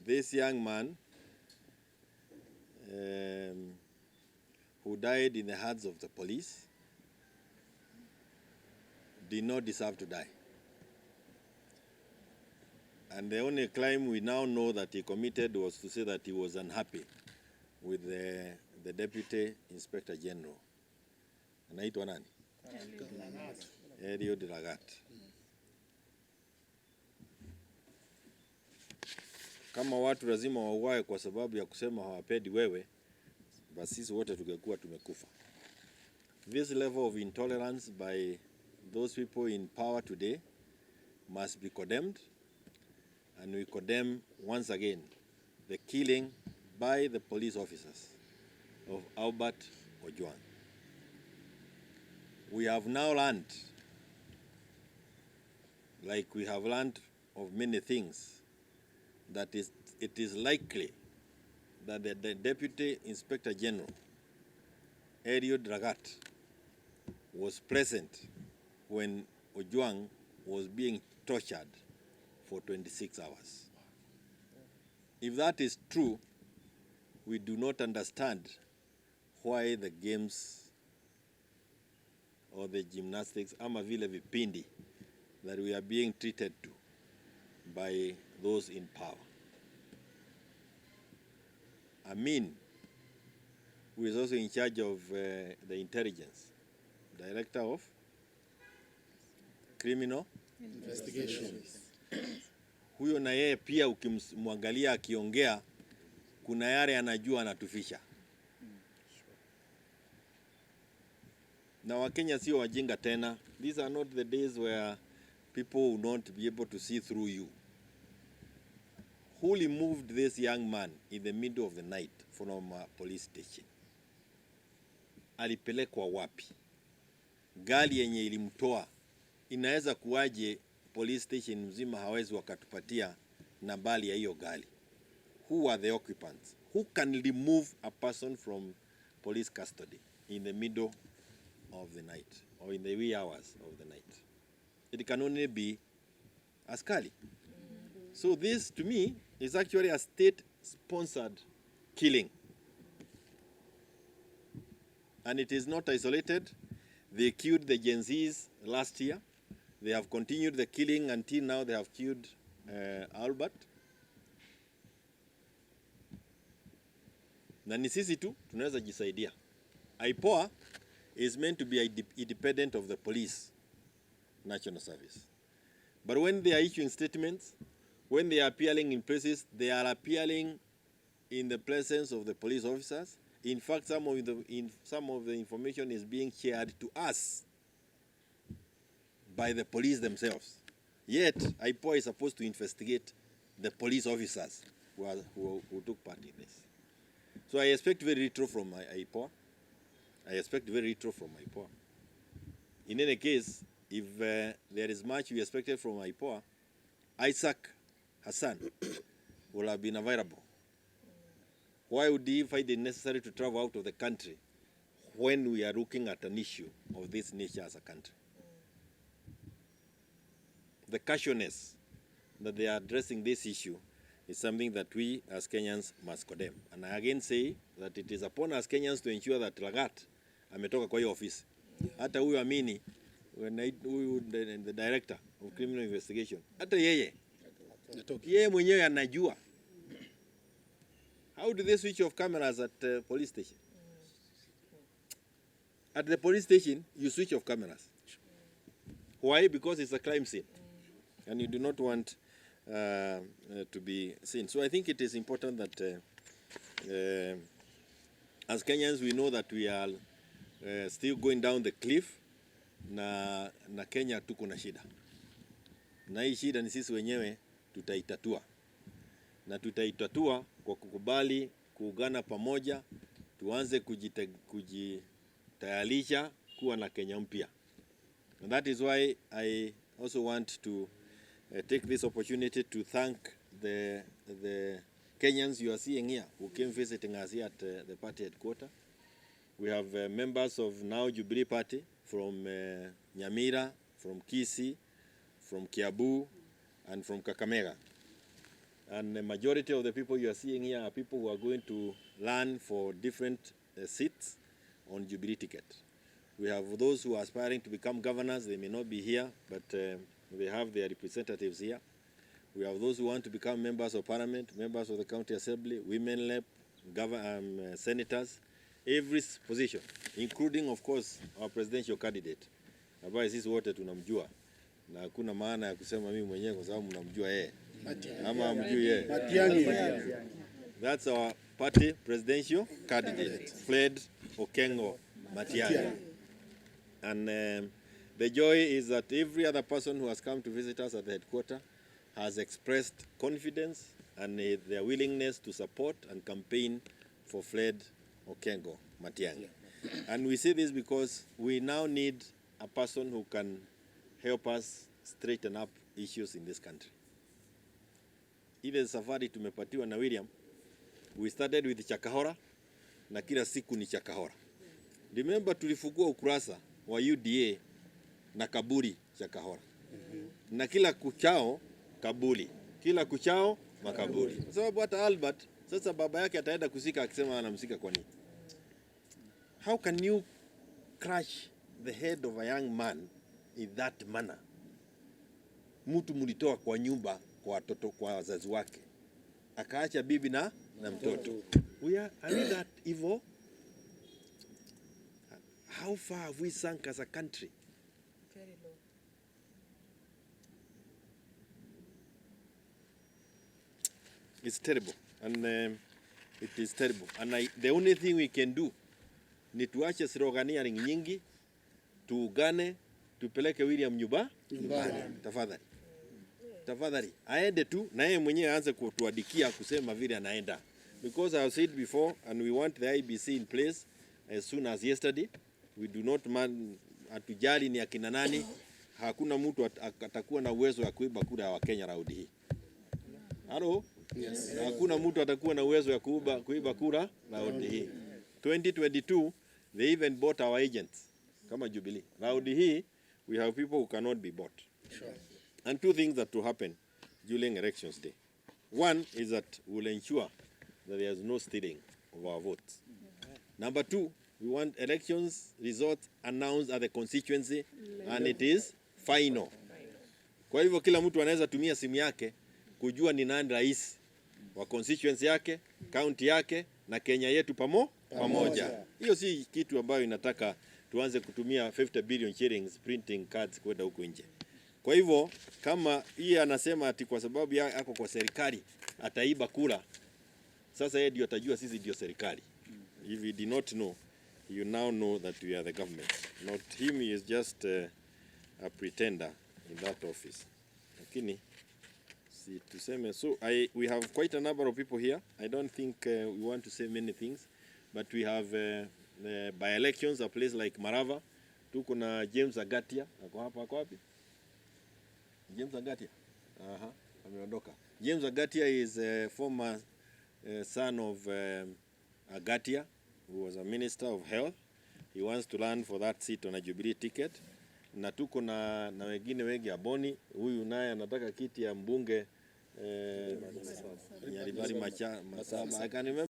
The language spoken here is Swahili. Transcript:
this young man who died in the hands of the police did not deserve to die. And the only crime we now know that he committed was to say that he was unhappy with the Deputy Inspector General. Anaitwa nani? Eliud Lagat. Kama watu lazima wauawe kwa sababu ya kusema hawapendi wewe, basi sisi wote tungekuwa tumekufa. This level of intolerance by those people in power today must be condemned, and we condemn once again the killing by the police officers of Albert Ojwang. We have now learned, like we have learned of many things, that it is likely that the Deputy Inspector General, Eliud Lagat, was present when Ojwang was being tortured for 26 hours. If that is true, we do not understand why the games or the gymnastics ama vile vipindi that we are being treated to by those in power. Amin, who is also in charge of the intelligence, Director of Criminal Investigations. Huyo na yeye pia ukimwangalia akiongea kuna yale anajua anatufisha. Na Wakenya sio wajinga tena. These are not the days where people will not be able to see through you. Who removed this young man in the middle of the night from a police station? Alipelekwa wapi? Gari yenye ilimtoa inaweza kuwaje police station mzima hawezi wakatupatia nambari ya hiyo gari? Who are the occupants? Who can remove a person from police custody in the middle of the night or in the wee hours of the night? It can only be askari. So this, to me, is actually a state-sponsored killing. And it is not isolated. They killed the Gen Zs last year. They have continued the killing until now. They have killed Albert. Na ni sisi tu tunaweza jisaidia. IPOA is meant to be independent of the police national service. But when they are issuing statements, when they are appearing in places, they are appearing in the presence of the police officers. In fact, some of the information is being shared to us by the police themselves. Yet, IPOA is supposed to investigate the police officers who took part in this. So I expect very little from IPOA. I expect very little from IPOA. In any case, if there is much we expected from IPOA, Isaac Hassan will have been available. Why would he find it necessary to travel out of the country when we are looking at an issue of this nature as a country? The casualness that they are addressing this issue is something that we as Kenyans must condemn. And I again say that it is upon us Kenyans to ensure that Lagat ametoka kwa hiyo ofisi. Hata huyu Amini, the director of criminal investigation, hata yeye mwenyewe anajua. How do they switch off cameras at police station? At the police station, you switch off cameras. Why? Because it's a crime scene. And you do not want to be seen. So I think it is important that as Kenyans, we know that we are still going down the cliff. Na Kenya tuko na shida. Na hii shida ni sisi wenyewe tutaitatua. Na tutaitatua kwa kukubali kuungana pamoja, tuanze kujitayarisha kuwa na Kenya mpya. And that is why I also want to take this opportunity to thank the Kenyans you are seeing here who came visiting us here at the party headquarters. We have members of Now Jubilee Party from Nyamira, from Kisii, from Kiambu, and from Kakamega. And the majority of the people you are seeing here are people who are going to run for different seats on Jubilee ticket. We have those who are aspiring to become governors. They may not be here, but they have their representatives here. We have those who want to become members of parliament, members of the county assembly, women rep, senators, every position, including of course our presidential candidate, ambaye sisi wote tunamjua na hakuna maana ya kusema mimi mwenyewe kwa sababu mnamjua yeye ama hamjui yeye. That's our party presidential candidate, Fred Okengo Matiang'i. And the joy is that every other person who has come to visit us at the headquarters has expressed confidence and their willingness to support and campaign for Fred Okengo Matiang'i. And we say this because we now need a person who can help us straighten up issues in this country. Ile safari tumepatiwa na William, we started with Chakahora na kila siku ni Chakahora. Remember tulifungua ukurasa wa UDA na kaburi Chakahora. Na kila kuchao kaburi. Kila kuchao makaburi. Kwa sababu hata Albert sasa baba yake ataenda kusika akisema anamsika kwa nini? How can you crush the head of a young man in that manner? Mtu mulitoa kwa nyumba kwa watoto kwa wazazi wake. Akaacha bibi na mtoto. Are we that evil? How far have we sunk as a country? Very low. It's terrible, and it is terrible. And the only thing we can do ni tuache sloganeering nyingi, tuungane, tupeleke William nyumbani. Tafadhali. Tafadhali. Aende tu na yeye mwenyewe aanze kutuadikia kusema vile anaenda. Because I have said before, and we want the IBC in place as soon as yesterday. We do not atujali ni akina nani. Hakuna mtu atakuwa na uwezo wa kuiba kura wa Kenya raundi hii. Halo? Yes. Hakuna mtu atakuwa na uwezo wa kuiba kura raundi hii. 2022 they even bought our agents kama Jubilee. Raundi hii we have people who cannot be bought. Sure. And two things that will happen during elections day. One is that we will ensure that there is no stealing of our votes. Number two, we want elections results announced at the constituency and it is final. Kwa hivyo kila mtu anaweza tumia simu yake kujua ni nani rais wa constituency yake, county yake na Kenya yetu pamoja. Hiyo si kitu ambayo inataka tuanze kutumia 50 billion shillings printing cards kwenda huko nje. Kwa hivyo kama yeye anasema ati kwa sababu yako kwa serikali ataiba kura, sasa yeye ndio atajua sisi ndio serikali. If you did not know, you now know that we are the government. Not him, he is just a pretender in that office. Lakini si tuseme, so we have quite a number of people here. I don't think we want to say many things, but we have by elections a place like Marava. Tuko na James Agatia. Ako wapi? James Agatia. Ameondoka. James Agatia is a former son of Agatia, who was a minister of health. He wants to run for that seat on a Jubilee ticket. Na tuko na wengine wengi Aboni, huyu naye anataka kiti ya mbunge Nyaribari Masaba. I can remember